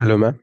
Hello, ma'am.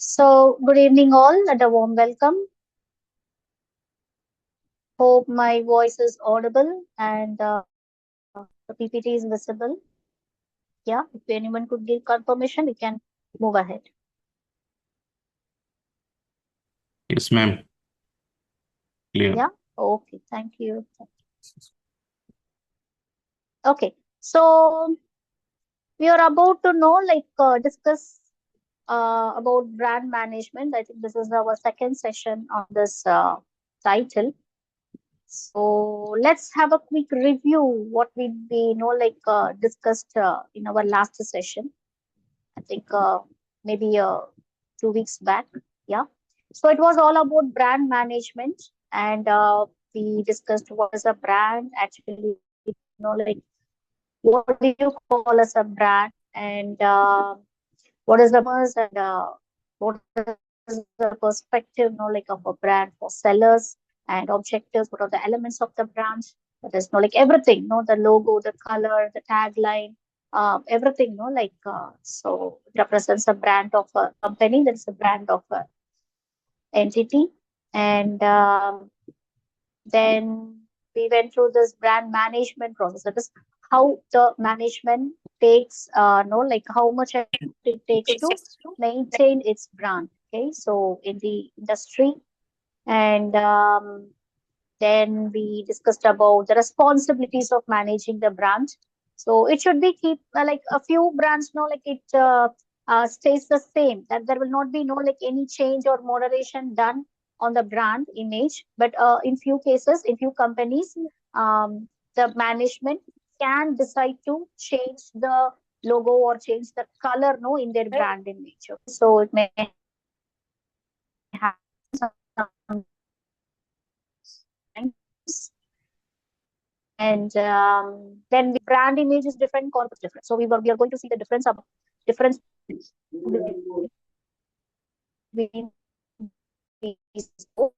So, good evening, all, and a warm welcome. Hope my voice is audible and the PPT is visible. Yeah, if anyone could give confirmation, we can move ahead. Yes, ma'am. Clear. Yeah, okay, thank you. Okay, so we are about to know, discuss about brand management. I think this is our second session on this title. So let's have a quick review what we discussed in our last session. I think maybe 2 weeks back. Yeah. So it was all about brand management, and we discussed what is a brand actually. What do you call as a brand, and what is the purpose, and what is the perspective, of a brand for sellers and objectives. What are the elements of the brand? That is, everything, the logo, the color, the tagline, everything, so it represents a brand of a company. That is a brand of a entity, and then we went through this brand management process. That is how the management takes, how much effort it takes to maintain its brand. Okay, so in the industry, and then we discussed about the responsibilities of managing the brand. So it should be keep like a few brands, stays the same. That there will not be any change or moderation done on the brand image. But in few cases, in few companies, the management can decide to change the logo or change the color, no, in their brand image. Okay? So it may happen sometimes. And then the brand image is different, corporate different. So we are going to see the difference between these both.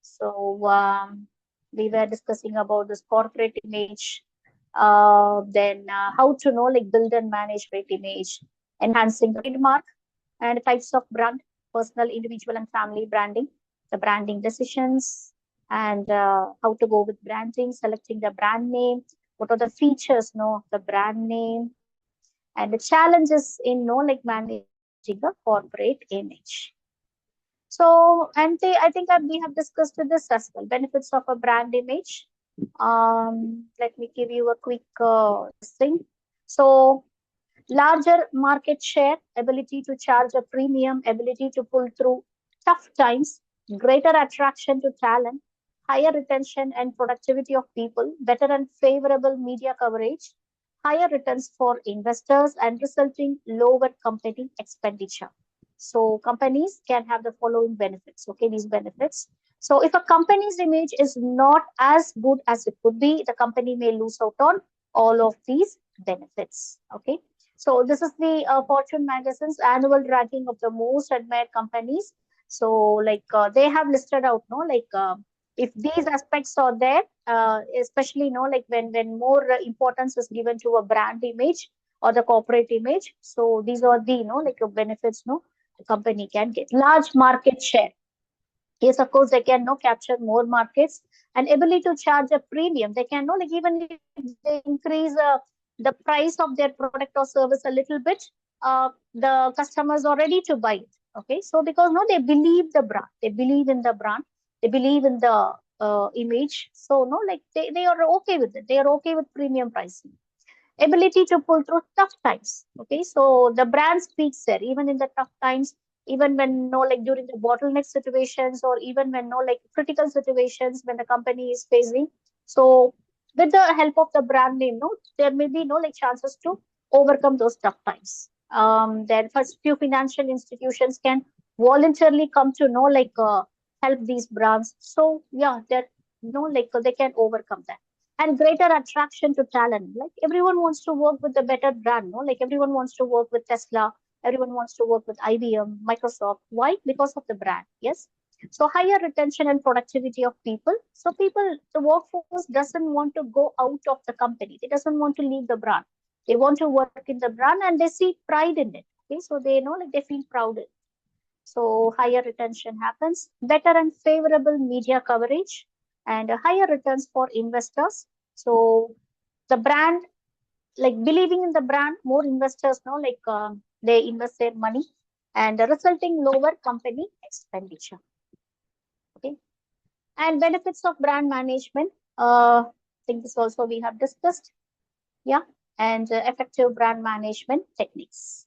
So we were discussing about this corporate image, then how to know build and manage great image, enhancing the trademark and types of brand, personal, individual, and family branding, the branding decisions, and how to go with branding, selecting the brand name, what are the features, of the brand name, and the challenges in managing a corporate image. So, I think that we have discussed this as well. Benefits of a brand image. Let me give you a quick thing. So, larger market share, ability to charge a premium, ability to pull through tough times, greater attraction to talent, higher retention and productivity of people, better and favorable media coverage, higher returns for investors, and resulting lower company expenditure. So companies can have the following benefits. Okay, these benefits. So if a company's image is not as good as it could be, the company may lose out on all of these benefits. Okay. So this is the Fortune magazine's annual ranking of the most admired companies. So they have listed out, no, if these aspects are there, especially, when more importance is given to a brand image or the corporate image. So these are the, benefits, no, the company can get. Large market share. Yes, of course, they can, no, capture more markets and ability to charge a premium. They can, no, even if they increase the price of their product or service a little bit, the customers are ready to buy it. Okay, so because, no, they believe the brand, they believe in the brand, they believe in the image. So, no, they are okay with it. They are okay with premium pricing. Ability to pull through tough times. Okay, so the brand speaks there, even in the tough times, even when, no, during the bottleneck situations, or even when, no, critical situations when the company is facing. So with the help of the brand name, no, there may be, no, chances to overcome those tough times. Then first, few financial institutions can voluntarily come to know, help these brands. So yeah, that, they can overcome that. And greater attraction to talent. Like everyone wants to work with a better brand, no? Like everyone wants to work with Tesla, everyone wants to work with IBM, Microsoft. Why? Because of the brand. Yes. So higher retention and productivity of people. So people, the workforce doesn't want to go out of the company. They doesn't want to leave the brand. They want to work in the brand and they see pride in it. Okay. So they know, they feel proud So higher retention happens, better and favorable media coverage, and higher returns for investors. So the brand, like believing in the brand, more investors know, like they invest their money, and resulting lower company expenditure. Okay, and benefits of brand management. I think this also we have discussed. Yeah, and effective brand management techniques.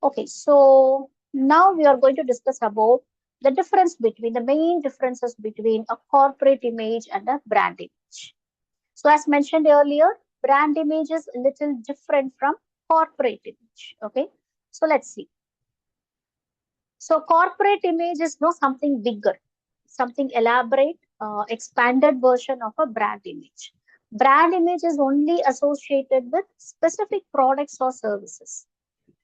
Okay, so now we are going to discuss about the difference between the main differences between a corporate image and a brand image. So as mentioned earlier, brand image is a little different from corporate image. Okay, so let's see. So corporate image is no something bigger, something elaborate, expanded version of a brand image. Brand image is only associated with specific products or services.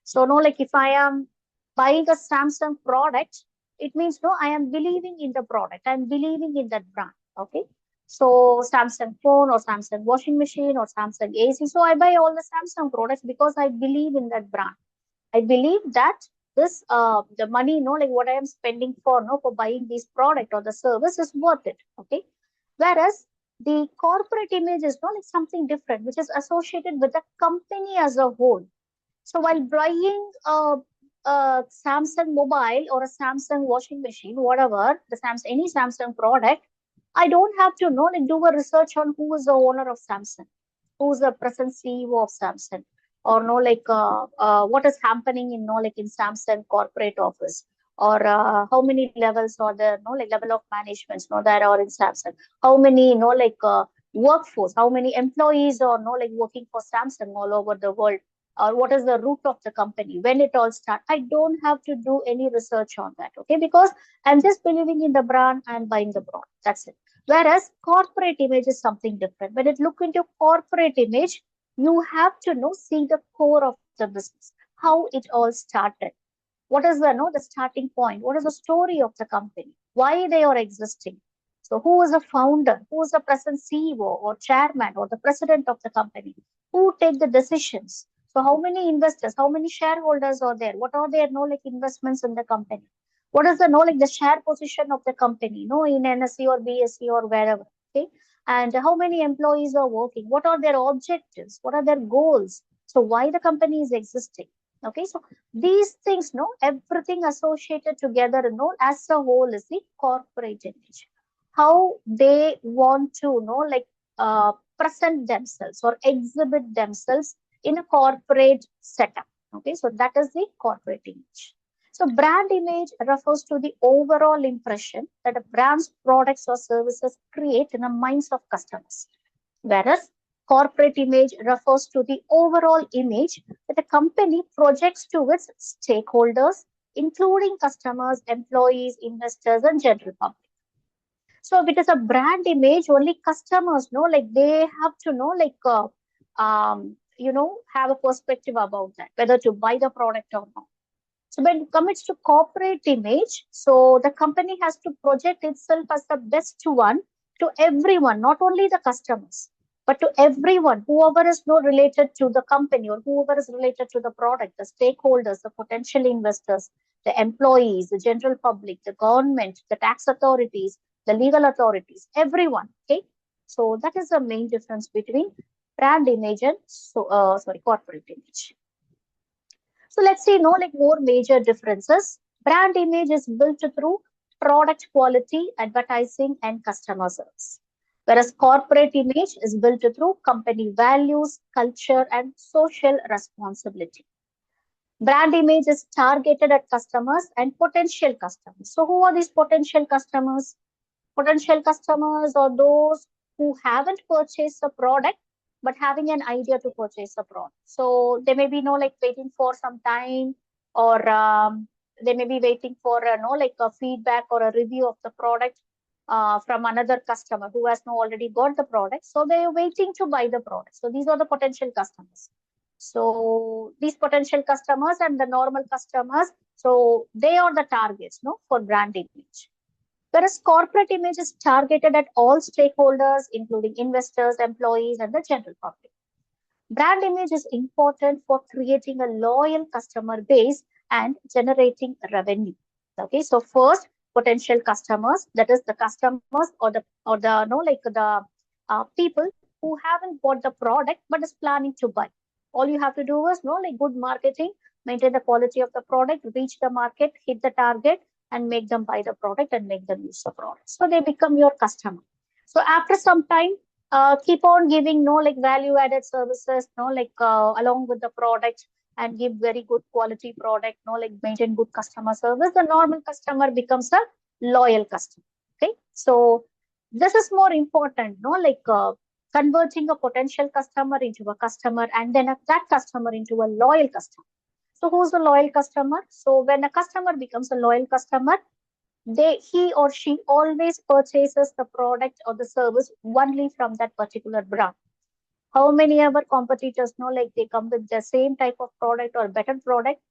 So no, like if I am buying a Samsung product, it means no, I am believing in the product. I am believing in that brand. Okay. So Samsung phone or Samsung washing machine or Samsung AC. So I buy all the Samsung products because I believe in that brand. I believe that this the money, like what I am spending for for buying this product or the service is worth it. Okay. Whereas the corporate image is like something different, which is associated with the company as a whole. So while buying a Samsung mobile or a Samsung washing machine, whatever the Samsung any Samsung product, I don't have to know like do a research on who is the owner of Samsung, who's the present CEO of Samsung, or what is happening in like in Samsung corporate office, or how many levels are there, like level of management, that are in Samsung, how many workforce, how many employees are like working for Samsung all over the world, or what is the root of the company, when it all start. I don't have to do any research on that, okay, because I'm just believing in the brand and buying the brand. That's it. Whereas corporate image is something different. When it look into corporate image, you have to see the core of the business, how it all started. What is the starting point? What is the story of the company? Why they are existing? So who is the founder? Who is the present CEO or chairman or the president of the company? Who take the decisions? So how many investors, how many shareholders are there? What are their like investments in the company? What is the like the share position of the company, in NSE or BSE or wherever? Okay. And how many employees are working? What are their objectives? What are their goals? So why the company is existing? Okay, so these things, everything associated together, as a whole is the corporate image. How they want to, like present themselves or exhibit themselves in a corporate setup. Okay, so that is the corporate image. So brand image refers to the overall impression that a brand's products or services create in the minds of customers. Whereas corporate image refers to the overall image that a company projects to its stakeholders, including customers, employees, investors, and general public. So if it is a brand image, only customers know, like they have to know, like, have a perspective about that, whether to buy the product or not. So when it comes to corporate image, so the company has to project itself as the best one to everyone, not only the customers, but to everyone, whoever is not related to the company or whoever is related to the product, the stakeholders, the potential investors, the employees, the general public, the government, the tax authorities, the legal authorities, everyone. Okay. So that is the main difference between brand image and corporate image. So let's see, like more major differences. Brand image is built through product quality, advertising, and customer service. Whereas corporate image is built through company values, culture, and social responsibility. Brand image is targeted at customers and potential customers. So who are these potential customers? Potential customers are those who haven't purchased a product but having an idea to purchase a product. So they may be like waiting for some time, or they may be waiting for like a feedback or a review of the product from another customer who has now already got the product. So they are waiting to buy the product. So these are the potential customers. So these potential customers and the normal customers, so they are the targets, for brand image. Whereas corporate image is targeted at all stakeholders, including investors, employees, and the general public. Brand image is important for creating a loyal customer base and generating revenue. Okay, so first, potential customers, that is the customers or the no like the people who haven't bought the product but is planning to buy. All you have to do is no like good marketing, maintain the quality of the product, reach the market, hit the target, and make them buy the product and make them use the product. So they become your customer. So after some time, keep on giving no like value added services, no like along with the product, and give very good quality product, no like maintain good customer service. The normal customer becomes a loyal customer. Okay, so this is more important, no like converting a potential customer into a customer, and then that customer into a loyal customer. So who's a loyal customer? So when a customer becomes a loyal customer, he or she always purchases the product or the service only from that particular brand. How many other competitors know like they come with the same type of product or better product,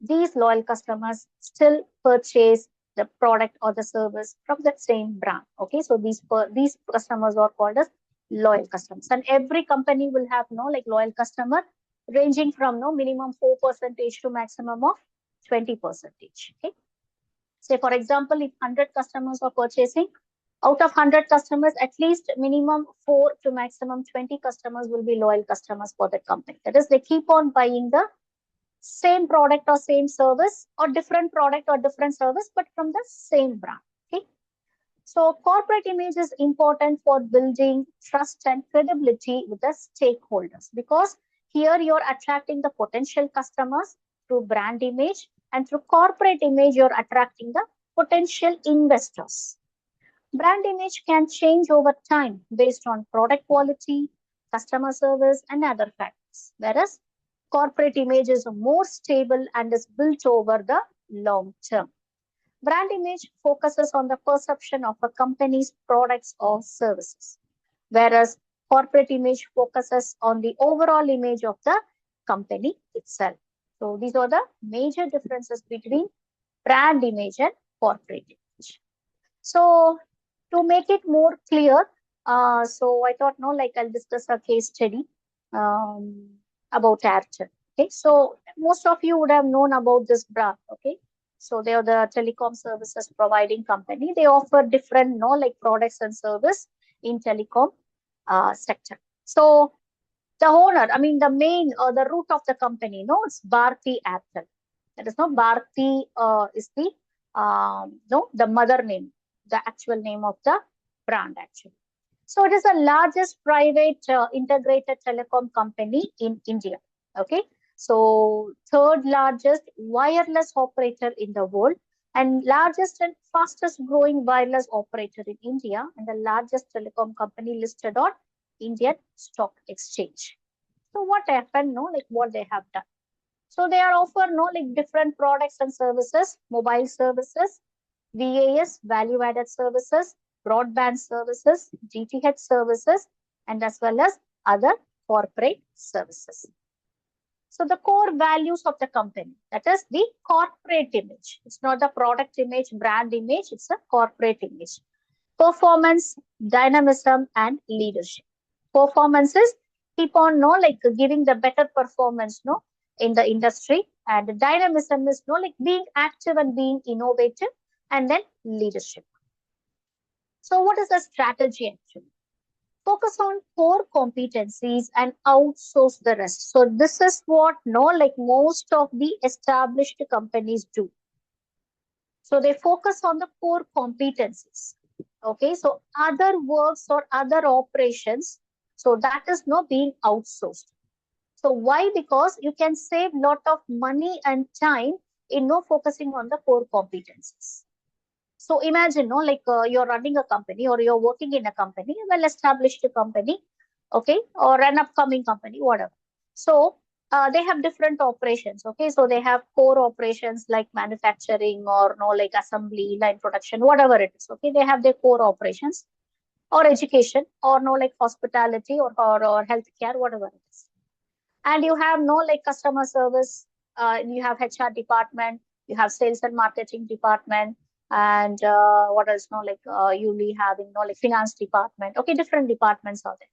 these loyal customers still purchase the product or the service from that same brand. Okay, so these customers are called as loyal customers, and every company will have no like loyal customer ranging from no minimum 4% to maximum of 20%. Okay, say for example, if 100 customers are purchasing, out of 100 customers, at least minimum 4 to maximum 20 customers will be loyal customers for that company. That is, they keep on buying the same product or same service, or different product or different service, but from the same brand. Okay. So corporate image is important for building trust and credibility with the stakeholders, because here you're attracting the potential customers through brand image, and through corporate image, you're attracting the potential investors. Brand image can change over time based on product quality, customer service, and other factors, whereas corporate image is more stable and is built over the long term. Brand image focuses on the perception of a company's products or services, whereas corporate image focuses on the overall image of the company itself. So these are the major differences between brand image and corporate image. So to make it more clear, so I thought, no, like I'll discuss a case study um, about Airtel. Okay, so most of you would have known about this brand. Okay, so they are the telecom services providing company. They offer different, no, like products and service in telecom sector. So the owner, I mean the main, the root of the company, no, it's Bharti Airtel. That is no Bharti is the no the mother name, the actual name of the brand actually. So it is the largest private integrated telecom company in India. Okay, so third largest wireless operator in the world, and largest and fastest growing wireless operator in India, and the largest telecom company listed on Indian Stock Exchange. So what happened? No, like what they have done. So they are offer no like different products and services, mobile services, VAS, value added services, broadband services, DTH services, and as well as other corporate services. So the core values of the company, that is the corporate image. It's not the product image, brand image, it's a corporate image. Performance, dynamism, and leadership. Performances keep on no like giving the better performance no in the industry, and dynamism is no like being active and being innovative, and then leadership. So what is the strategy actually? Focus on core competencies and outsource the rest. So this is what no like most of the established companies do. So they focus on the core competencies. Okay, so other works or other operations, so that is not being outsourced. So why? Because you can save lot of money and time in no focusing on the core competencies. So imagine, no, like you're running a company or you're working in a company, a well-established company, okay, or an upcoming company, whatever. So they have different operations, okay. So they have core operations like manufacturing or no, like assembly, line production, whatever it is, okay. They have their core operations, or education, or no, like hospitality, or healthcare, whatever it is. And you have no like customer service, you have HR department, you have sales and marketing department, and what else? No, like you'll be having no like finance department. Okay, different departments are there.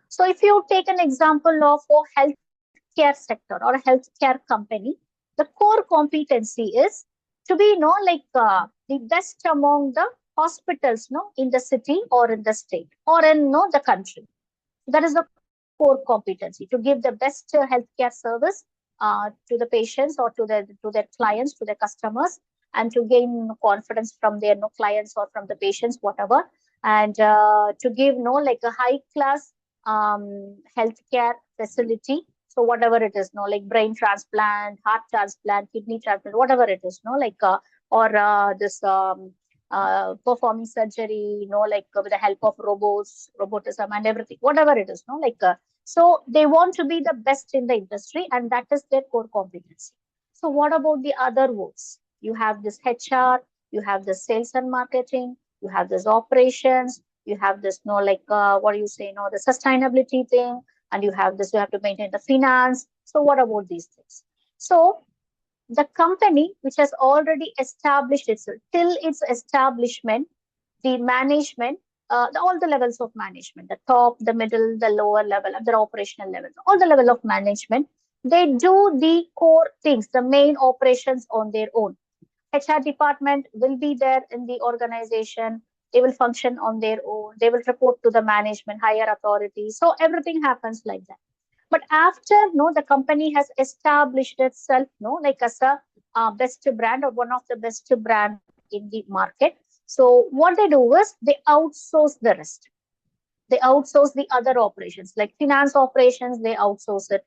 So if you take an example of a healthcare sector or a healthcare company, The core competency is to be, the best among the hospitals, in the city or in the state or in, the country. That is the core competency, to give the best healthcare service to the patients or to their clients, to their customers, and to gain confidence from their clients or from the patients, whatever, and to give a high class healthcare facility. So whatever it is, like brain transplant, heart transplant, kidney transplant, whatever it is, or this performing surgery, with the help of robots, robotism, and everything, whatever it is, so they want to be the best in the industry, and that is their core competency. So what about the other words? You have this HR, you have the sales and marketing, you have this operations, you have this, what do you say, the sustainability thing, and you have this, you have to maintain the finance. So what about these things? So the company which has already established itself, till its establishment, the management, all the levels of management, the top, the middle, the lower level, and the operational level, all the level of management, they do the core things, the main operations on their own. HR department will be there in the organization. They will function on their own. They will report to the management, higher authority. So everything happens like that. But after the company has established itself, as a best brand or one of the best brand in the market. So what they do is they outsource the rest. They outsource the other operations, like finance operations, they outsource it.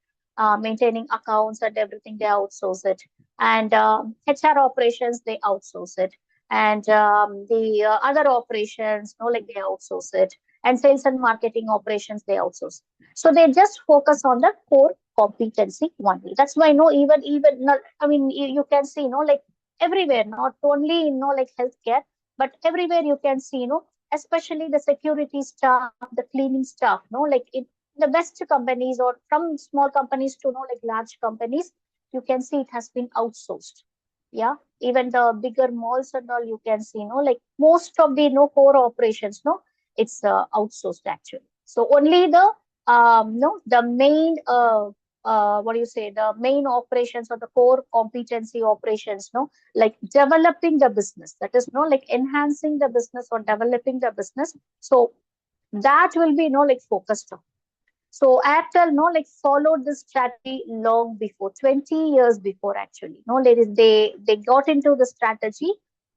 Maintaining accounts and everything, they outsource it. And HR operations, they outsource it. And the other operations, like they outsource it. And sales and marketing operations, they outsource. So they just focus on the core competency only. That's why, I mean, you can see, like everywhere, not only, like healthcare, but everywhere you can see, especially the security staff, the cleaning staff, like in the best companies or from small companies to like large companies, you can see it has been outsourced. Yeah, even the bigger malls and all, you can see, like most of the core operations, it's outsourced actually. So only the no the main what do you say, the main operations or the core competency operations, like developing the business, that is like enhancing the business or developing the business. So that will be like focused on. So Airtel like followed this strategy long before, 20 years before actually. Ladies, they got into the strategy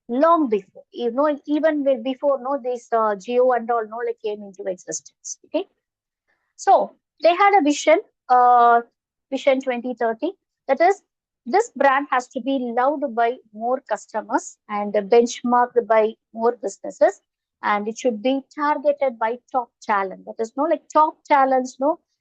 long before, even before this Geo and all like came into existence. Okay. So they had a vision, Vision 2030. That is, this brand has to be loved by more customers and benchmarked by more businesses, and it should be targeted by top talent. That is, like top talents,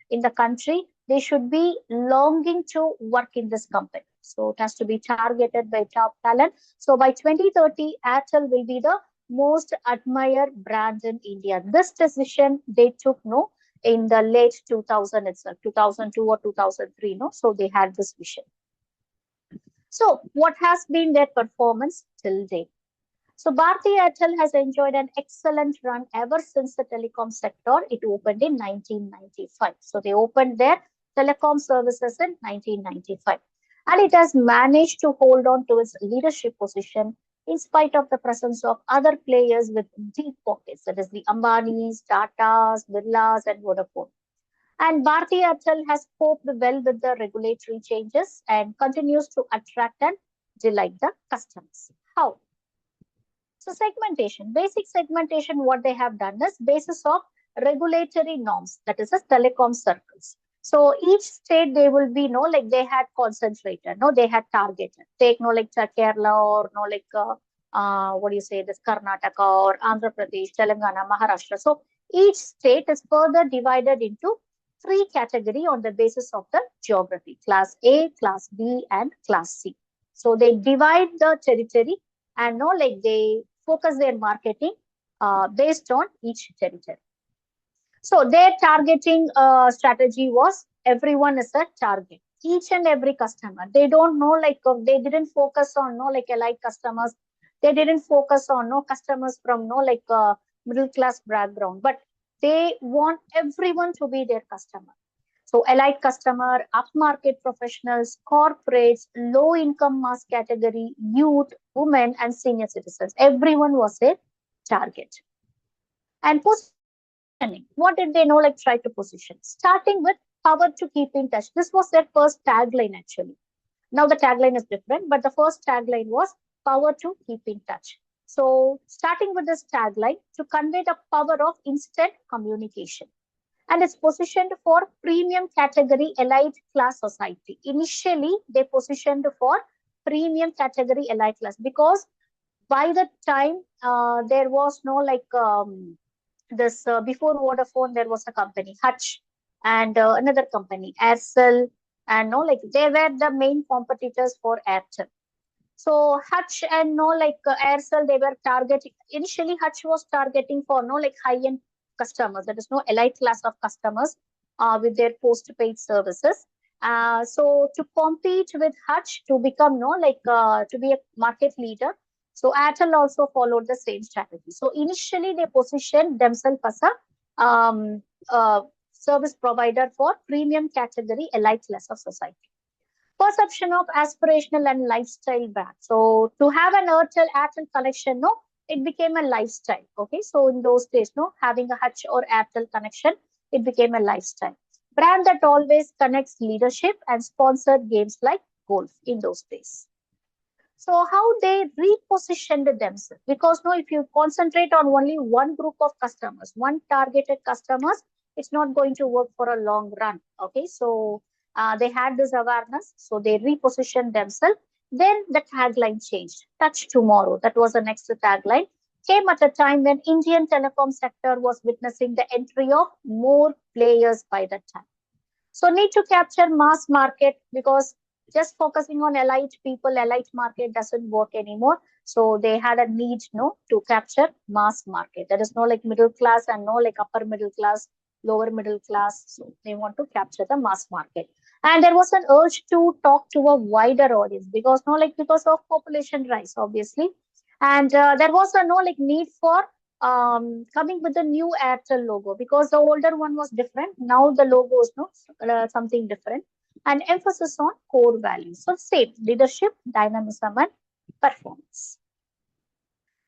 in the country, they should be longing to work in this company. So it has to be targeted by top talent. So by 2030, Airtel will be the most admired brand in India. This decision they took, in the late 2000 itself, 2002 or 2003, so they had this vision. So what has been their performance till date? So Bharti Airtel has enjoyed an excellent run ever since the telecom sector. It opened in 1995. So they opened their telecom services in 1995. And it has managed to hold on to its leadership position in spite of the presence of other players with deep pockets, that is the Ambanis, Tatas, Birlas, and Vodafone. And Bharti Airtel has coped well with the regulatory changes and continues to attract and delight the customers. How? So segmentation, basic segmentation, what they have done is basis of regulatory norms, that is the telecom circles. So each state they will be, like they had concentrated, they had targeted. Take, like Kerala or, like, what do you say, this Karnataka or Andhra Pradesh, Telangana, Maharashtra. So each state is further divided into three category on the basis of the geography, class A, class B, and class C. So they divide the territory and like they focus their marketing based on each territory. So their targeting strategy was everyone is a target, each and every customer. They don't know, like they didn't focus on like allied customers. They didn't focus on customers from like middle class background, but they want everyone to be their customer. So elite customer, upmarket professionals, corporates, low income mass category, youth, women, and senior citizens. Everyone was a target. And positioning. What did they know? Like try to position. Starting with power to keep in touch. This was their first tagline actually. Now the tagline is different, but the first tagline was power to keep in touch. So starting with this tagline to convey the power of instant communication. And it's positioned for premium category elite class society. Initially, they positioned for premium category elite class because by the time there was no like this before Vodafone, there was a company Hutch and another company Aircel, and no like they were the main competitors for Airtel. So Hutch and no like Aircel, they were targeting initially. Hutch was targeting for no like high end customers. That is no elite class of customers with their postpaid services. So to compete with Hutch to become no like to be a market leader. So Airtel also followed the same strategy. So initially they positioned themselves as a service provider for premium category elite class of society. Perception of aspirational and lifestyle brand. So to have an Airtel connection, no, it became a lifestyle. Okay, so in those days, no, having a Hutch or Airtel connection, it became a lifestyle. Brand that always connects leadership and sponsored games like golf in those days. So how they repositioned themselves? Because no, if you concentrate on only one group of customers, one targeted customers, it's not going to work for a long run. Okay, so they had this awareness, so they repositioned themselves. Then the tagline changed. Touch tomorrow. That was the next tagline. Came at a time when Indian telecom sector was witnessing the entry of more players by that time. So need to capture mass market because just focusing on elite people, elite market doesn't work anymore. So they had a need, no, to capture mass market. There is no like middle class and no like upper middle class, lower middle class. So they want to capture the mass market. And there was an urge to talk to a wider audience because no like because of population rise, obviously. And there was a no like need for coming with the new Airtel logo because the older one was different. Now the logo is no something different, and emphasis on core values. So same leadership, dynamism, and performance.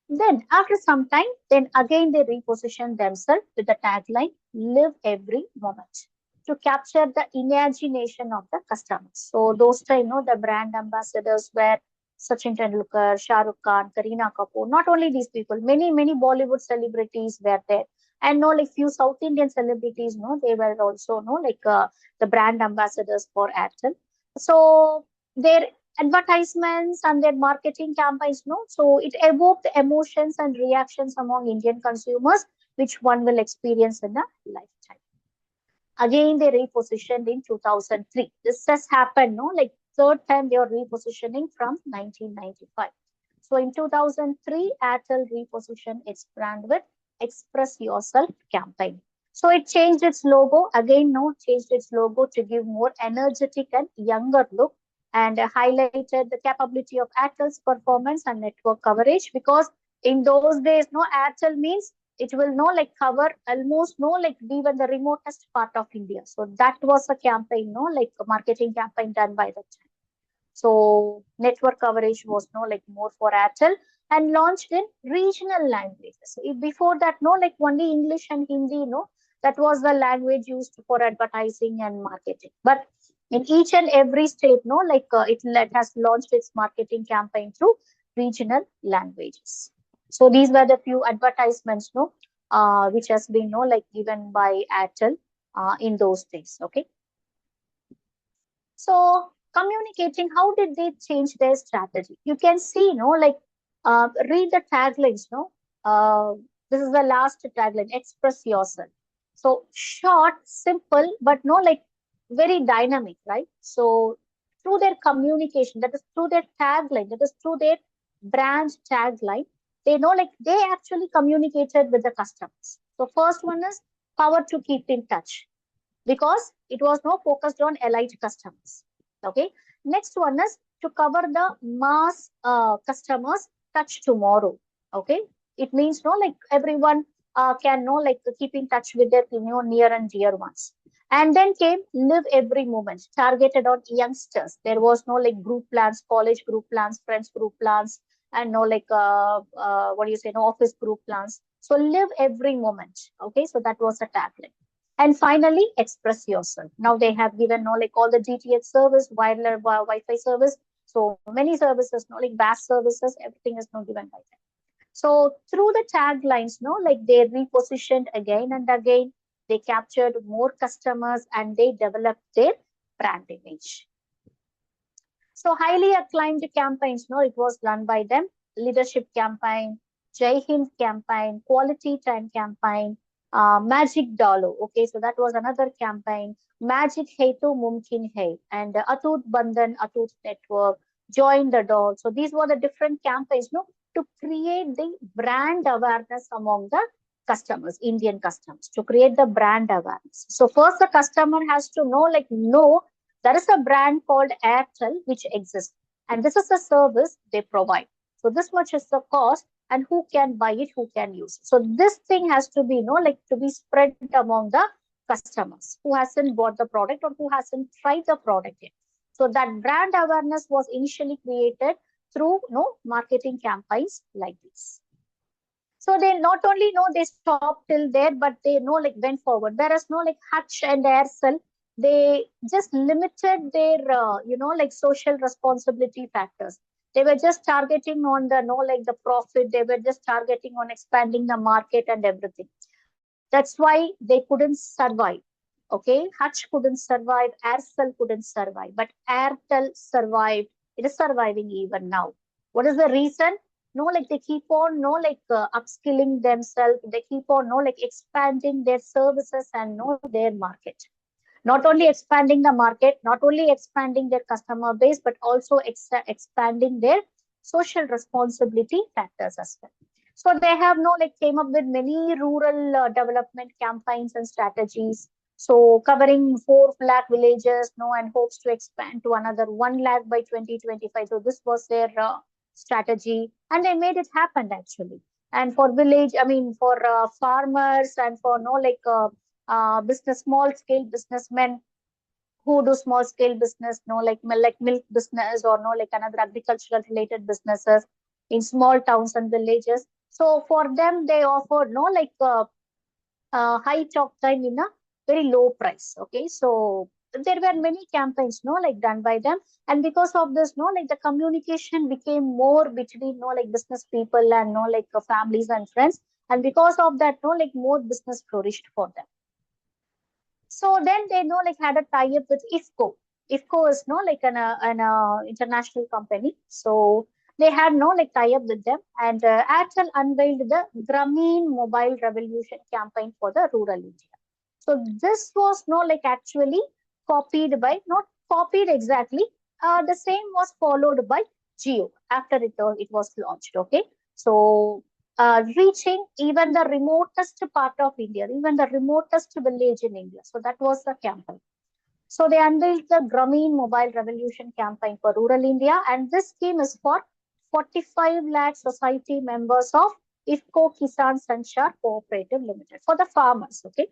Then after some time, then again they reposition themselves with the tagline "Live every moment" to capture the imagination of the customers. So those time, the brand ambassadors were Sachin Tendulkar, Shah Rukh Khan, Kareena Kapoor. Not only these people, many Bollywood celebrities were there, and no like few South Indian celebrities. No, they were also no like the brand ambassadors for Airtel. So their advertisements and their marketing campaigns, no, so it evoked emotions and reactions among Indian consumers, which one will experience in a lifetime. Again, they repositioned in 2003. This has happened, no, like third time they are repositioning from 1995. So in 2003, Airtel repositioned its brand with Express Yourself campaign. So it changed its logo again, no, changed its logo to give more energetic and younger look, and highlighted the capability of Airtel's performance and network coverage because in those days, no, Airtel means it will no like cover almost no like even the remotest part of India. So that was a campaign, no like a marketing campaign done by that time. So network coverage was no like more for Airtel and launched in regional languages. So before that, no like only English and Hindi, no, that was the language used for advertising and marketing. But in each and every state, no, like it has launched its marketing campaign through regional languages. So these were the few advertisements, no, which has been no like given by Airtel in those days. Okay. So communicating, how did they change their strategy? You can see, no, like read the taglines, no. This is the last tagline: express yourself. So short, simple, but no, like very dynamic, right? So through their communication, that is through their tagline, that is through their brand tagline, they know like they actually communicated with the customers. So first one is power to keep in touch because it was now focused on elite customers. Okay. Next one is to cover the mass customers touch tomorrow. Okay. It means no like everyone can know like keep in touch with their near and dear ones. And then came Live Every Moment, targeted on youngsters. There was no like group plans, college group plans, friends group plans, and no like what do you say, no office group plans. So Live Every Moment. Okay, so that was the tagline. And finally, Express Yourself. Now they have given no like all the DTH service, wireless Wi-Fi service. So many services, no like VAS services, everything is now given by them. So through the taglines, no, like they repositioned again and again, they captured more customers and they developed their brand image. So highly acclaimed campaigns, no, it was run by them. Leadership campaign, Jai Hind campaign, Quality Time campaign, Magic Dollar. Okay, so that was another campaign. Magic Hai to Mumkin Hai and Atut Bandhan, Atut Network, Join the Dots. So these were the different campaigns, no, to create the brand awareness among the customers, Indian customers, to create the brand awareness. So first the customer has to know, like, know there is a brand called Airtel which exists, and this is a service they provide. So this much is the cost, and who can buy it, who can use it. So this thing has to be, like to be spread among the customers who hasn't bought the product or who hasn't tried the product yet. So that brand awareness was initially created through marketing campaigns like this. So they not only know they stopped till there, but they know like went forward. Whereas no like Hutch and Aircel, they just limited their like social responsibility factors. They were just targeting on the like the profit. They were just targeting on expanding the market and everything. That's why they couldn't survive. Okay, Hutch couldn't survive, Aircel couldn't survive, but Airtel survived. It is surviving even now. What is the reason? No, like they keep on upskilling themselves. They keep on like expanding their services and their market. Not only expanding the market, not only expanding their customer base, but also expanding their social responsibility factors as well. So they have like came up with many rural development campaigns and strategies. So covering 4 lakh villages, and hopes to expand to another 1 lakh by 2025. So this was their strategy, and they made it happen actually. And for village, I mean for farmers and for business, small scale businessmen who do small scale business, like milk business or like another agricultural related businesses in small towns and villages. So for them, they offered high talk time in a very low price. Okay, so there were many campaigns, like done by them, and because of this, like the communication became more between, like business people and families and friends, and because of that, like more business flourished for them. So then they like had a tie up with IFCO. IFCO is like an international company. So they had like tie up with them, and Airtel unveiled the Grameen Mobile Revolution campaign for the rural India. So this was like actually copied by, not copied exactly. The same was followed by Geo after it was launched. Okay, so reaching even the remotest part of India, even the remotest village in India. So that was the campaign. So they unveiled the Grameen Mobile Revolution campaign for rural India, and this scheme is for 45 lakh society members of IFCO Kisan Sanchar Cooperative Limited for the farmers. Okay,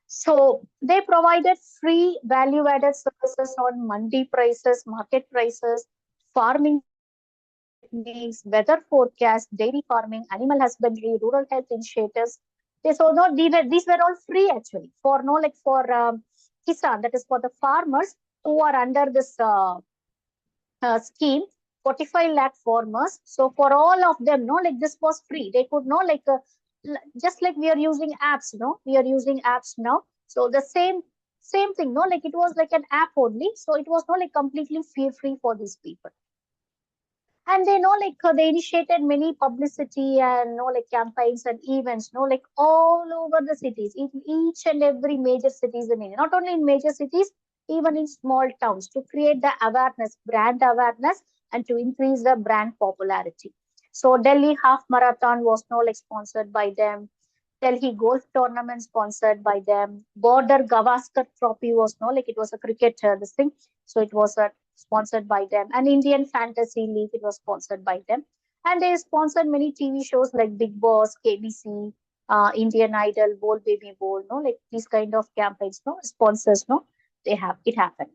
so they provided free value-added services on mandi prices, market prices, farming techniques, weather forecast, dairy farming, animal husbandry, rural health initiatives. These were all free actually for Kisan, that is for the farmers who are under this scheme, 45 lakh farmers. So for all of them, like this was free. They could just like we are using apps, we are using apps now. So the same thing, like it was like an app only. So it was not like completely fear free for these people. And they they initiated many publicity and like campaigns and events, like all over the cities, in each and every major cities in India, not only in major cities, even in small towns, to create the awareness, brand awareness, and to increase the brand popularity. So Delhi half marathon was like sponsored by them. Delhi golf tournament sponsored by them. Border Gavaskar Trophy was like it was a cricket this thing, so it was sponsored by them. And Indian Fantasy League, it was sponsored by them. And they sponsored many TV shows like Big Boss, KBC, Indian Idol, Bol Baby Bol, no, like these kind of campaigns, no, sponsors, no, they have it happen.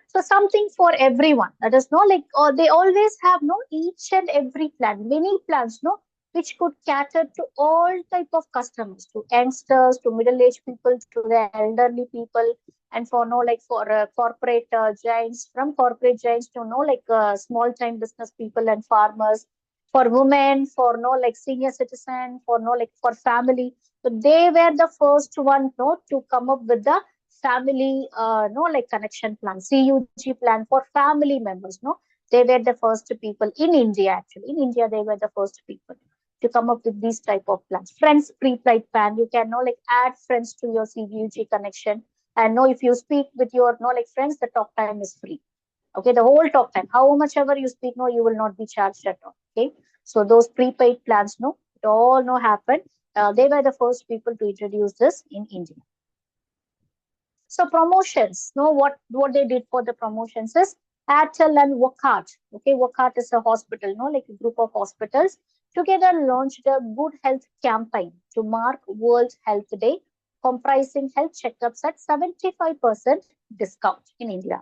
So something for everyone. That is no like they always have no each and every plan, many plans, no, which could cater to all type of customers, to youngsters, to middle-aged people, to the elderly people, and for no like for corporate giants, from corporate giants to no like small-time business people and farmers, for women, for no like senior citizen, for no like for family. So they were the first one, no, to come up with the family no like connection plan, CUG plan for family members, no. They were the first people in India. Actually in India they were the first people to come up with these type of plans. Friends prepaid plan, you can know like add friends to your CUG connection, and know if you speak with your know like friends, the talk time is free. Okay, the whole talk time, how much ever you speak, no, you will not be charged at all. Okay, so those prepaid plans, no, it all no happened. They were the first people to introduce this in India. So promotions, no, what they did for the promotions is Airtel and Wockhardt. Okay, Wockhardt is a hospital, no, like a group of hospitals together launched a good health campaign to mark World Health Day, comprising health checkups at 75% discount in India,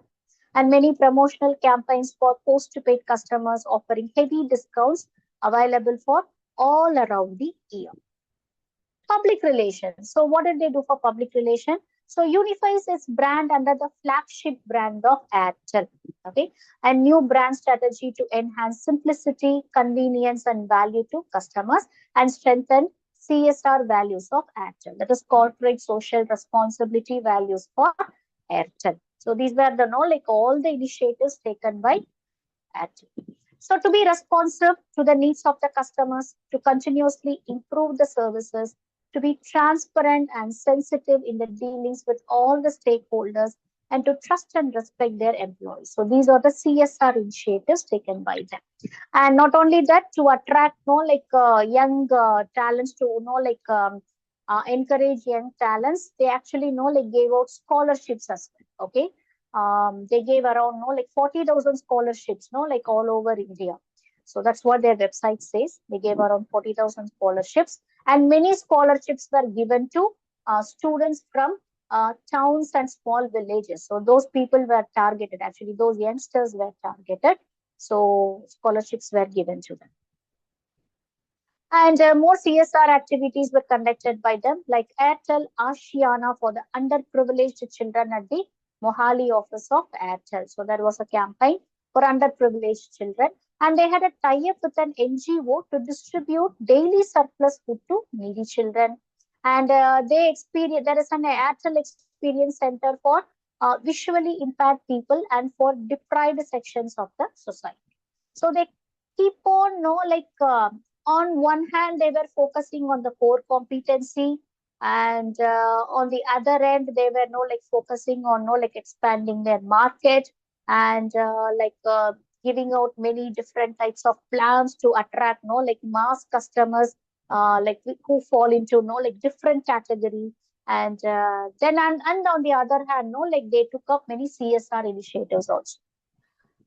and many promotional campaigns for postpaid customers offering heavy discounts available for all around the year. Public relations. So what did they do for public relation? So unifies its brand under the flagship brand of Airtel. Okay, a new brand strategy to enhance simplicity, convenience, and value to customers, and strengthen CSR values of Airtel. That is corporate social responsibility values for Airtel. So these were the no like all the initiatives taken by Airtel. So to be responsive to the needs of the customers, to continuously improve the services, to be transparent and sensitive in the dealings with all the stakeholders, and to trust and respect their employees. So these are the CSR initiatives taken by them. And not only that, to attract no like young talents, to like encourage young talents, they actually like gave out scholarships as well. Okay, they gave around no like 40,000 scholarships, no, like all over India. So that's what their website says. They gave around 40,000 scholarships, and many scholarships were given to students from towns and small villages. So those people were targeted. Actually, those youngsters were targeted. So scholarships were given to them. And more CSR activities were conducted by them, like Airtel Ashiana for the underprivileged children at the Mohali office of Airtel. So there was a campaign for underprivileged children, and they had a tie-up with an NGO to distribute daily surplus food to needy children. And they experience there is an Airtel Experience Center for visually impaired people and for deprived sections of the society. So they keep on no like on one hand they were focusing on the core competency, and on the other end they were no like focusing on no like expanding their market, and giving out many different types of plans to attract no like mass customers, like who fall into no like different category. And then and on the other hand no like they took up many CSR initiatives also.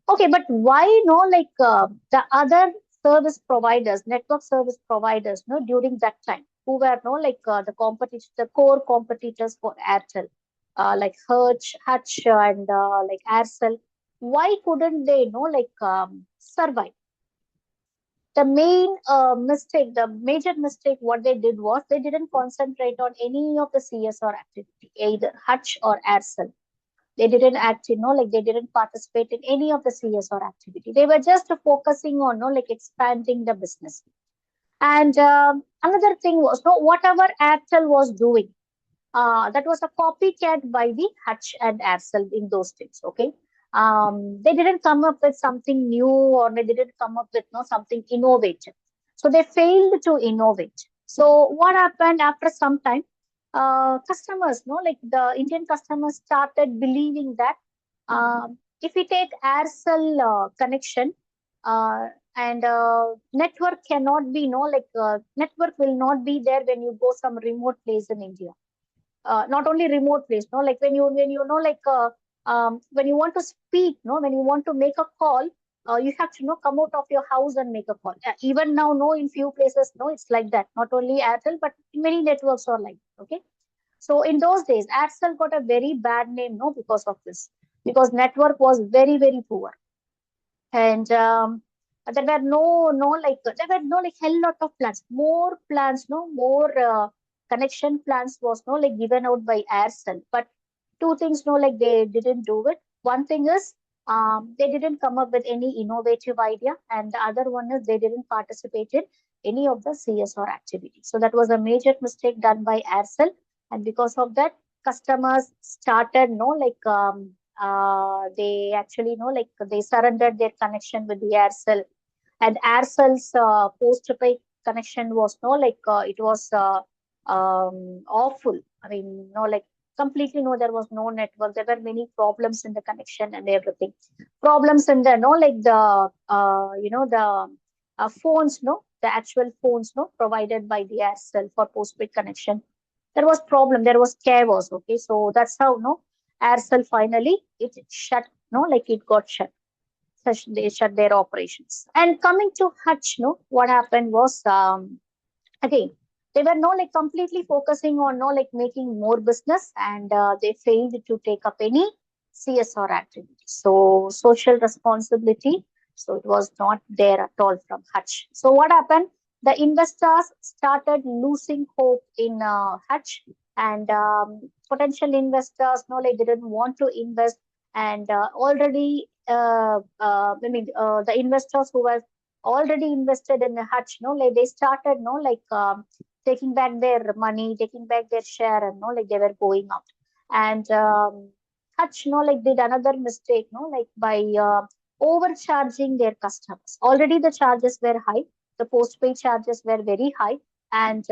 Okay, but why no like the other service providers, network service providers, no, during that time, who were no like the core competitors for Airtel, like Hutch, and like Aircel, why couldn't they no like survive? The main the major mistake, what they did was they didn't concentrate on any of the CSR activity, either Hutch or Aircel. They didn't act, like they didn't participate in any of the CSR activity. They were just focusing on, like expanding the business. And another thing was, no, whatever Airtel was doing, that was a copycat by the Hutch and Aircel in those days. Okay, they didn't come up with something new, or they didn't come up with no something innovative. So they failed to innovate. So what happened after some time? Customers, no, like the Indian customers started believing that if we take Aircel connection, and network cannot be, no, like network will not be there when you go some remote place in India. Not only remote place, no, like when you know like when you want to speak, no, when you want to make a call, you have to come out of your house and make a call. Even now, no, in few places, no, it's like that. Not only Airtel, but many networks are like that, okay. So in those days, Aircel got a very bad name, no, because of this, because network was very, very poor. And there were there were no like hell lot of plans, more plans, no more connection plans was no like given out by Aircel. But two things, no, like they didn't do it. One thing is they didn't come up with any innovative idea, and the other one is they didn't participate in any of the CSR activities. So that was a major mistake done by Aircel, and because of that, customers started they actually like they surrendered their connection with the Aircel, and Aircel's postpaid connection was it was awful. I mean, like completely there was no network. There were many problems in the connection and everything. Problems in the phones, the actual phones, provided by the Aircel for postpaid connection. There was problem. There was chaos. Okay, so that's how Aircel finally it shut. Like it got shut. Such they shut their operations. And coming to Hutch, what happened was again they were like completely focusing on like making more business, and they failed to take up any CSR activities. So social responsibility. So it was not there at all from Hutch. So what happened? The investors started losing hope in Hutch, and potential investors like didn't want to invest, and already the investors who were already invested in the Hutch, like they started, taking back their money, taking back their share, and like they were going out. And Hutch, like did another mistake, like by overcharging their customers. Already the charges were high, the postpaid charges were very high, and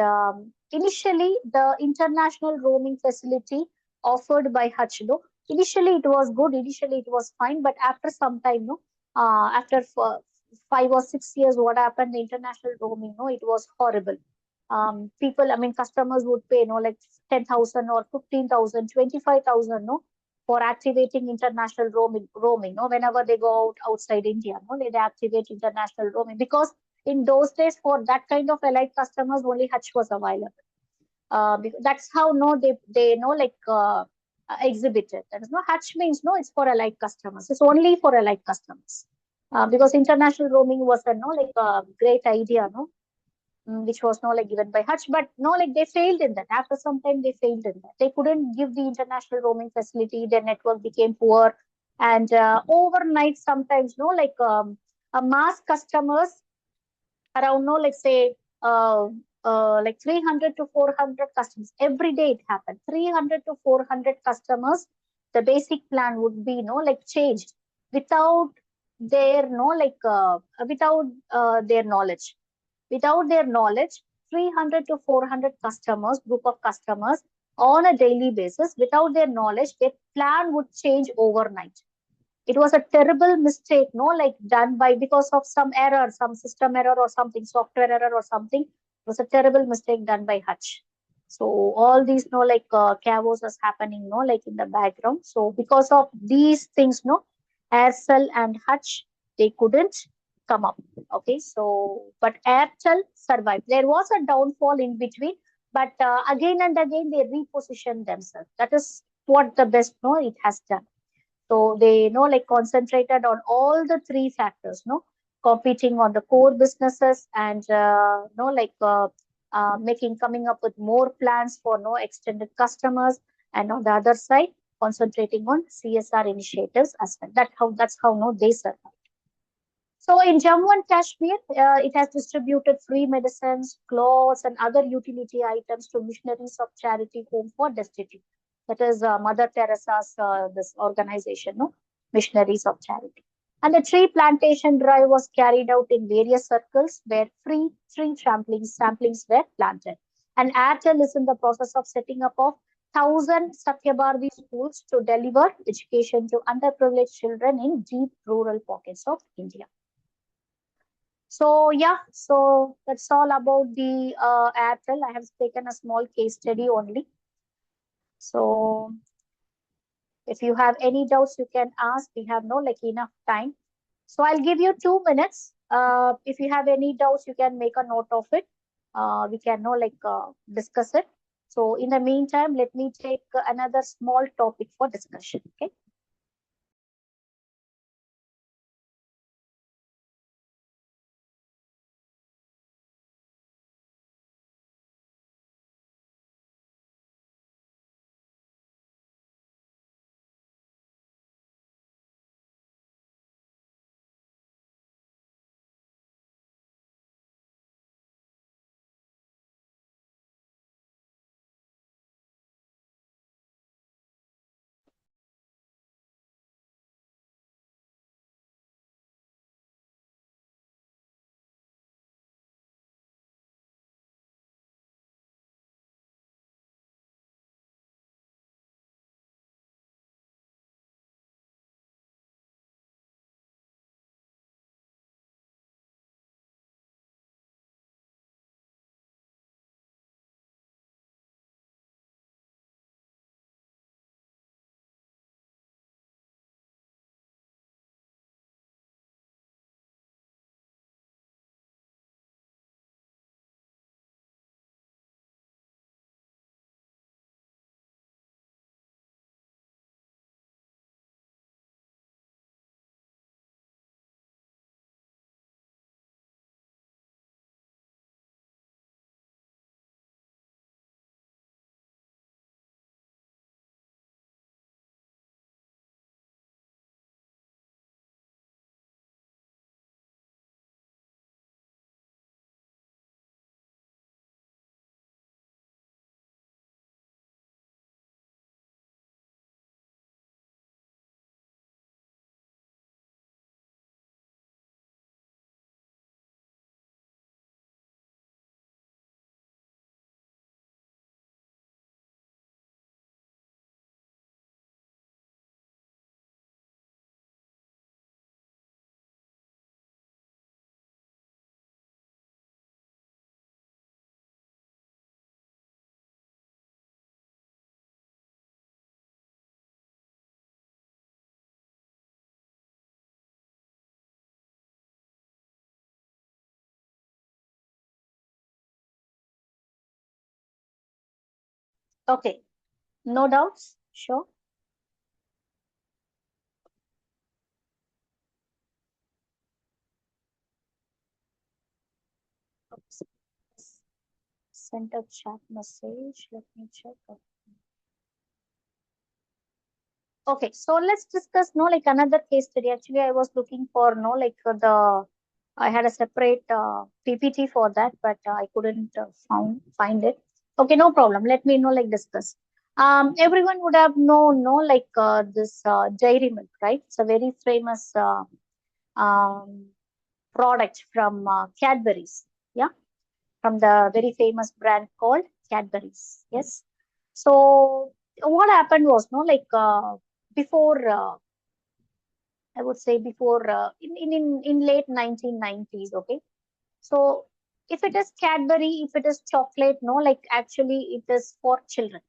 initially the international roaming facility offered by Hutch, initially it was good, initially it was fine, but after some time, after 5 or 6 years, what happened? The international roaming, it was horrible. People, I mean, customers would pay, like 10,000 or 15,000, 25,000, for activating international roaming, whenever they go outside India, they activate international roaming because in those days, for that kind of allied customers, only Hutch was available. Because that's how they exhibited. That is no Hutch means no, it's for allied customers. It's only for allied customers. Because international roaming was a great idea, which was like given by Hutch, but like they failed in that. After some time, they failed in that. They couldn't give the international roaming facility. Their network became poor, and overnight, sometimes a mass customers around like say like 300 to 400 customers every day. It happened 300 to 400 customers. The basic plan would be like changed without their without their knowledge. Without their knowledge, 300 to 400 customers, group of customers on a daily basis, without their knowledge, their plan would change overnight. It was a terrible mistake, like done by because of some error, some system error or something, software error or something. It was a terrible mistake done by Hutch. So all these, chaos was happening, like in the background. So because of these things, Aircel and Hutch, they couldn't come up. Okay, so but Airtel survived. There was a downfall in between, but again and again they repositioned themselves. That is what the best, it has done. So they like concentrated on all the three factors, competing on the core businesses, and making coming up with more plans for extended customers, and on the other side concentrating on CSR initiatives as well. That's how they survive. So in Jammu and Kashmir, it has distributed free medicines, clothes, and other utility items to missionaries of charity home for destitute. That is Mother Teresa's this organization, missionaries of charity. And the tree plantation drive was carried out in various circles where free tree samplings were planted. And Airtel is in the process of setting up of 1,000 Satyabharvi schools to deliver education to underprivileged children in deep rural pockets of India. So yeah, so that's all about the Airtel. I have taken a small case study only. So if you have any doubts, you can ask. We have no enough time. So I'll give you 2 minutes. If you have any doubts, you can make a note of it. We can know discuss it. So in the meantime, let me take another small topic for discussion. Okay. Okay. No doubts? Sure. Oops. Sent a chat message. Let me check. Okay, so let's discuss no another case study. Actually, I was looking for no the I had a separate PPT for that, but I couldn't find it. Okay, no problem. Let me discuss. Everyone would have known this dairy milk, right? It's a very famous um, product from Cadbury's. Yeah, from the very famous brand called Cadbury's. Yes. So what happened was before I would say before in late 1990s. Okay. So if it is Cadbury, if it is chocolate, no, actually it is for children.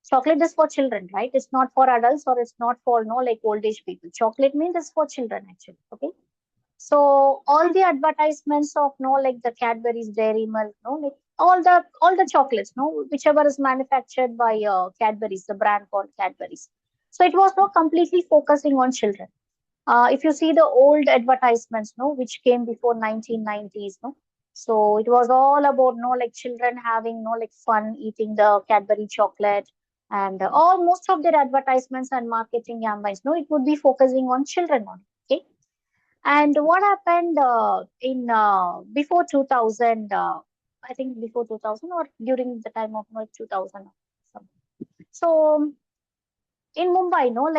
Chocolate is for children, right? It's not for adults or it's not for no old age people. Chocolate means it's for children actually. Okay. So all the advertisements of no the Cadbury's Dairy Milk, no all the chocolates, no whichever is manufactured by Cadbury's, the brand called Cadbury's. So it was not completely focusing on children. If you see the old advertisements, no, which came before 1990s, no, so it was all about no children having no fun eating the Cadbury chocolate, and all most of their advertisements and marketing campaigns, no, it would be focusing on children only. Okay, and what happened in before 2000? I think before 2000 or during the time of no, 2000. So in Mumbai, no,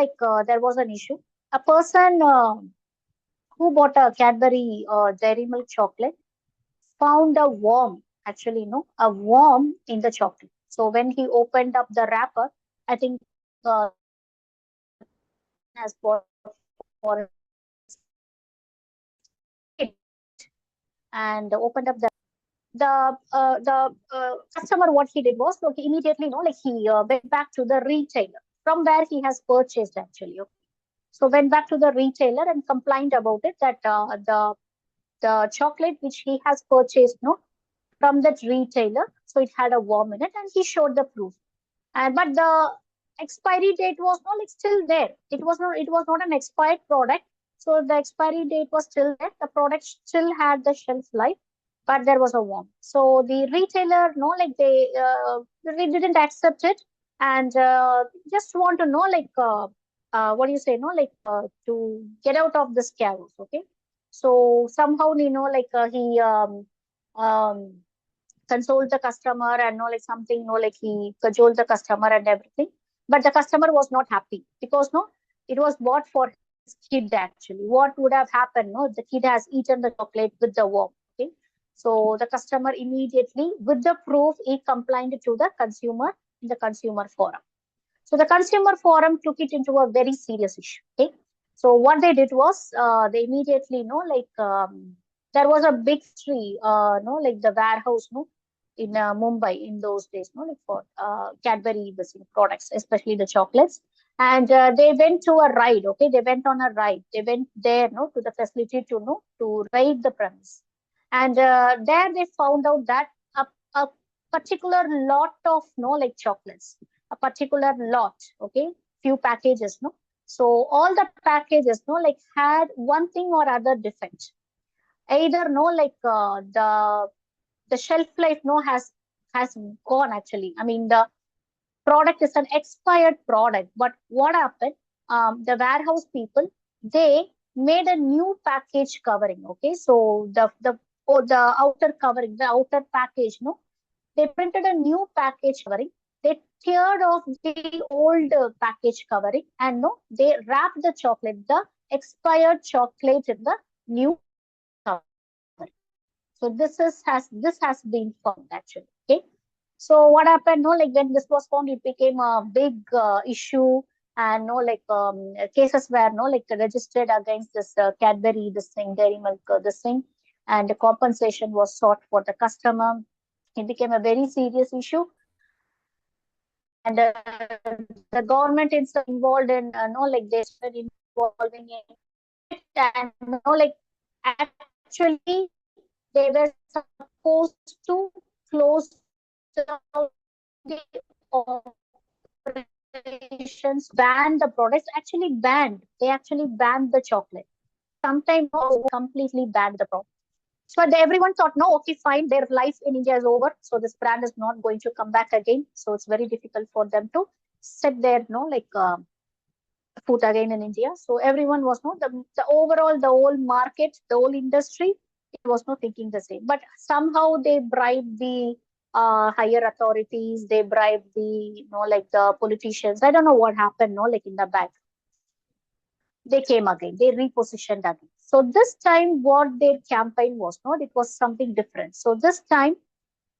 there was an issue. A person who bought a Cadbury Dairy Milk chocolate found a worm, actually, no, a worm in the chocolate. So when he opened up the wrapper, I think the person has bought for his kid and opened up the customer. What he did was, immediately, he went back to the retailer from where he has purchased actually. Okay. So went back to the retailer and complained about it that the chocolate which he has purchased, no, from that retailer, so it had a worm in it, and he showed the proof. And but the expiry date was not like still there. It was not an expired product. So the expiry date was still there. The product still had the shelf life, but there was a worm. So the retailer, no, like they didn't accept it, and just want to know like what do you say, no, like to get out of this chaos. Okay, so somehow like he um consoled the customer and no like something, no, like he cajoled the customer and everything, but the customer was not happy because no, it was bought for his kid. Actually, what would have happened, no, the kid has eaten the chocolate with the worm. Okay, so the customer immediately with the proof he complained to the consumer in the consumer forum. So the consumer forum took it into a very serious issue. Okay. So what they did was they immediately, there was a big tree, like the warehouse, no, in Mumbai in those days, no, like for Cadbury business products, especially the chocolates. And they went to a ride. Okay, they went on a ride. They went there, no, to the facility to no to raid the premise, and there they found out that a particular lot of no like chocolates, a particular lot, okay, few packages, no. So all the packages, no, like had one thing or other defect. Either no, like the shelf life no has gone actually. I mean the product is an expired product. But what happened? The warehouse people they made a new package covering. Okay, so the outer covering, the outer package, no, they printed a new package covering. They teared off the old package covering and no, they wrapped the chocolate, the expired chocolate in the new covering. So this has been found actually. Okay. So what happened? No, like when this was found, it became a big issue, and no, like cases were no, like registered against this Cadbury, this thing, Dairy Milk, this thing, and the compensation was sought for the customer. It became a very serious issue, and the government is involved in no, like they started involving in it, and no, like actually they were supposed to close down the operations, ban the products. Actually banned. They actually banned the chocolate. Sometime no, completely banned the product. So everyone thought, no, okay, fine, their life in India is over. So this brand is not going to come back again. So it's very difficult for them to set their, no, like foot again in India. So everyone was no, the overall, the whole market, the whole industry, it was not thinking the same. But somehow they bribed the higher authorities, they bribed the, like the politicians. I don't know what happened, no, like in the back they came again, they repositioned again. So this time, what their campaign was not, it was something different. So this time,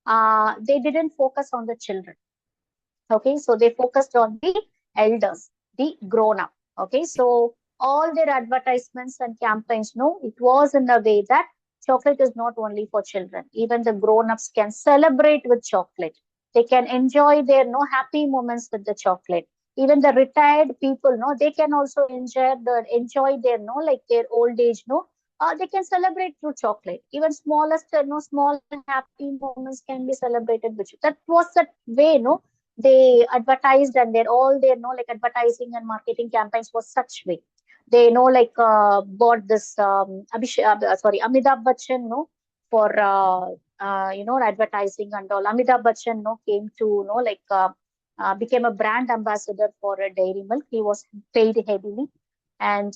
they didn't focus on the children. Okay, so they focused on the elders, the grown up. Okay, so all their advertisements and campaigns, no, it was in a way that chocolate is not only for children. Even the grown ups can celebrate with chocolate. They can enjoy their no happy moments with the chocolate. Even the retired people, no, they can also enjoy their no like their old age, no. They can celebrate through chocolate. Even smallest, no, small happy moments can be celebrated with. That was the way, no, they advertised, and their all their like advertising and marketing campaigns was such way. They like bought this Amitabh Bachchan no for advertising and all. Amitabh Bachchan no came to became a brand ambassador for a dairy milk. He was paid heavily, and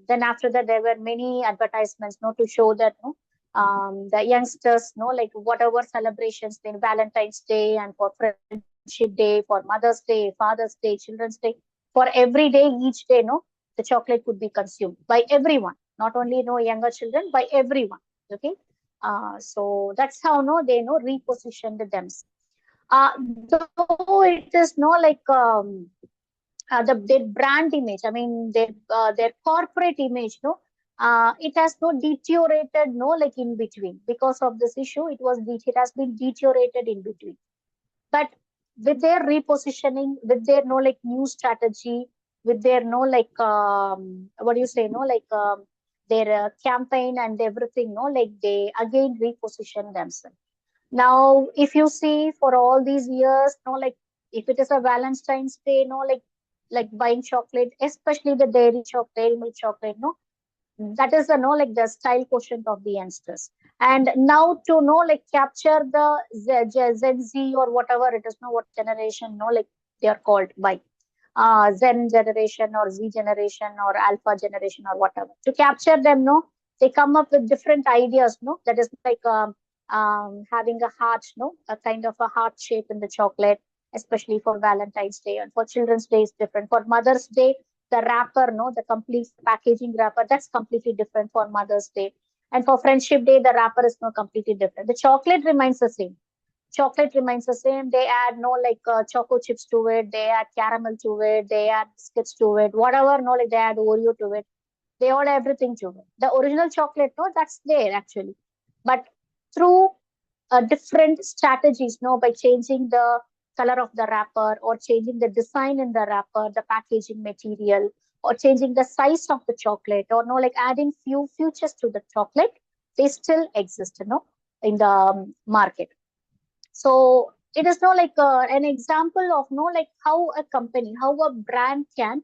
then after that there were many advertisements no to show that no the youngsters no like whatever celebrations, then Valentine's Day and for Friendship Day, for Mother's Day, Father's Day, Children's Day, for every day, each day, no, the chocolate could be consumed by everyone, not only no younger children, by everyone. Okay, so that's how no they no repositioned themselves. Though it is no like their brand image. I mean their corporate image, no, it has no deteriorated, no, like in between because of this issue. It has been deteriorated in between, but with their repositioning, with their no like new strategy, with their no like what do you say no like their campaign and everything no like they again reposition themselves. Now if you see for all these years no like if it is a Valentine's Day no like buying chocolate, especially the dairy milk chocolate no, that is the no like the style quotient of the youngsters. And now to know like capture the Gen Z or whatever it is no what generation no like they are called by Zen generation or Z generation or Alpha generation or whatever. To capture them, no, they come up with different ideas, no, that is like having a heart, no, a kind of a heart shape in the chocolate, especially for Valentine's Day. And for Children's Day is different. For Mother's Day, the wrapper, no, the complete packaging wrapper, that's completely different for Mother's Day. And for Friendship Day, the wrapper is no completely different. The chocolate remains the same. Chocolate remains the same. They add no like choco chips to it. They add caramel to it. They add biscuits to it. Whatever no like they add Oreo to it. They add everything to it. The original chocolate no that's there actually, but through different strategies no by changing the color of the wrapper or changing the design in the wrapper, the packaging material, or changing the size of the chocolate or no like adding few features to the chocolate, they still exist you know in the market. So it is no like an example of no like how a company, how a brand can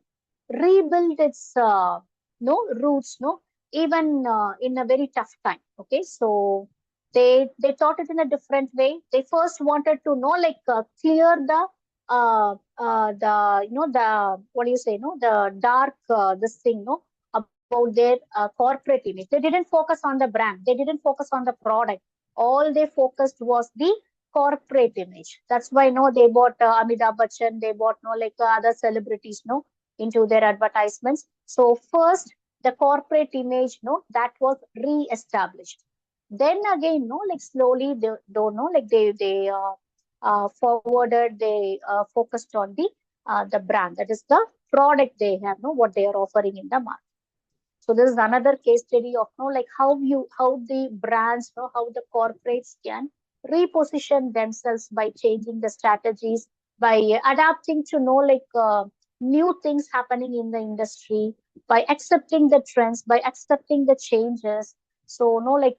rebuild its no roots, no even in a very tough time. Okay, so they thought it in a different way. They first wanted to know like clear the you know the what do you say no the dark this thing no about their corporate image. They didn't focus on the brand. They didn't focus on the product. All they focused was the corporate image. That's why no, they bought Amitabh Bachchan, they bought no like other celebrities no into their advertisements. So first the corporate image no that was re-established. Then again no like slowly they don't know like they forwarded they focused on the brand, that is the product they have no what they are offering in the market. So this is another case study of no like how the brands know how the corporates can reposition themselves by changing the strategies, by adapting to know like new things happening in the industry, by accepting the trends, by accepting the changes. So no like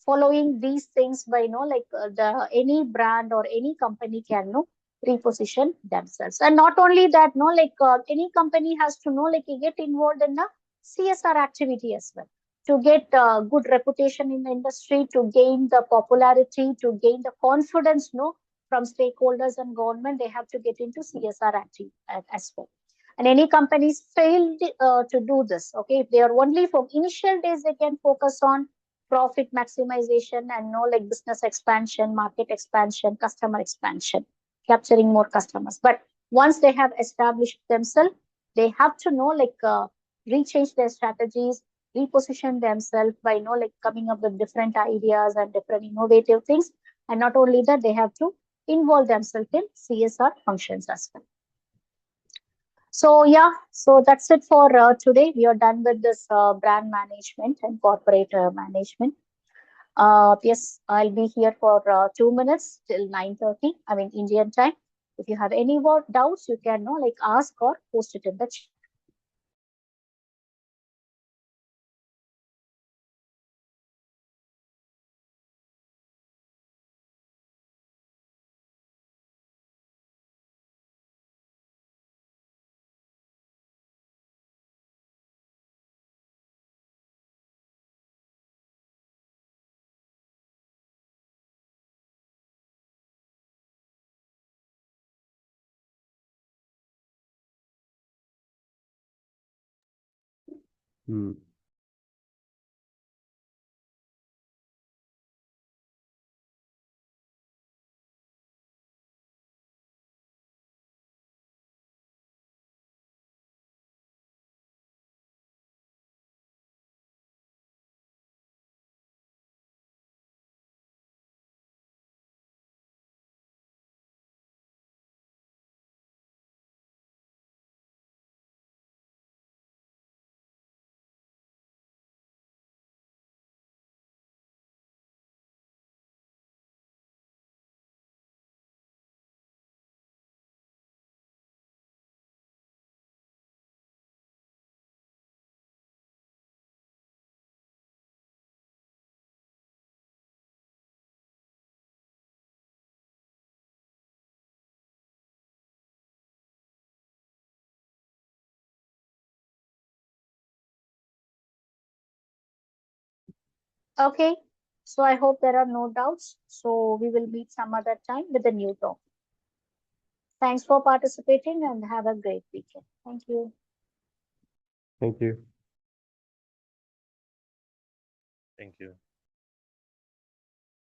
following these things by no like the any brand or any company can no reposition themselves. And not only that no like any company has to know like get involved in the CSR activity as well to get good reputation in the industry, to gain the popularity, to gain the confidence, no, from stakeholders and government. They have to get into CSR activity as well. And any companies failed to do this. Okay, if they are only for initial days, they can focus on profit maximization and no like business expansion, market expansion, customer expansion, capturing more customers. But once they have established themselves, they have to know like rechange their strategies, reposition themselves by you know like coming up with different ideas and different innovative things. And not only that, they have to involve themselves in CSR functions as well. So yeah, so that's it for today. We are done with this brand management and corporate management. Yes, I'll be here for 2 minutes till 9:30. I mean Indian time. If you have any more doubts, you can know like ask or post it in the chat. Hmm. Okay. So I hope there are no doubts. So we will meet some other time with a new topic. Thanks for participating and have a great weekend. Thank you. Thank you. Thank you.